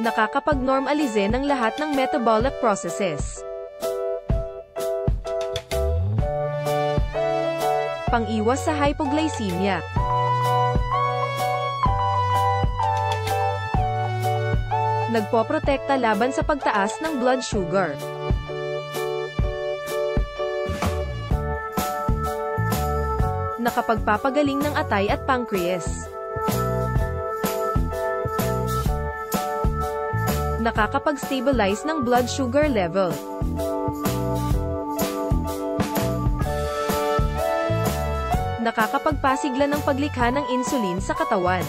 Nakakapag-normalize ng lahat ng metabolic processes. Pang-iwas sa hypoglycemia. Nagpoprotekta laban sa pagtaas ng blood sugar. Nakapagpapagaling ng atay at pancreas. Nakakapag-stabilize ng blood sugar level. Nakakapagpasigla ng paglikha ng insulin sa katawan.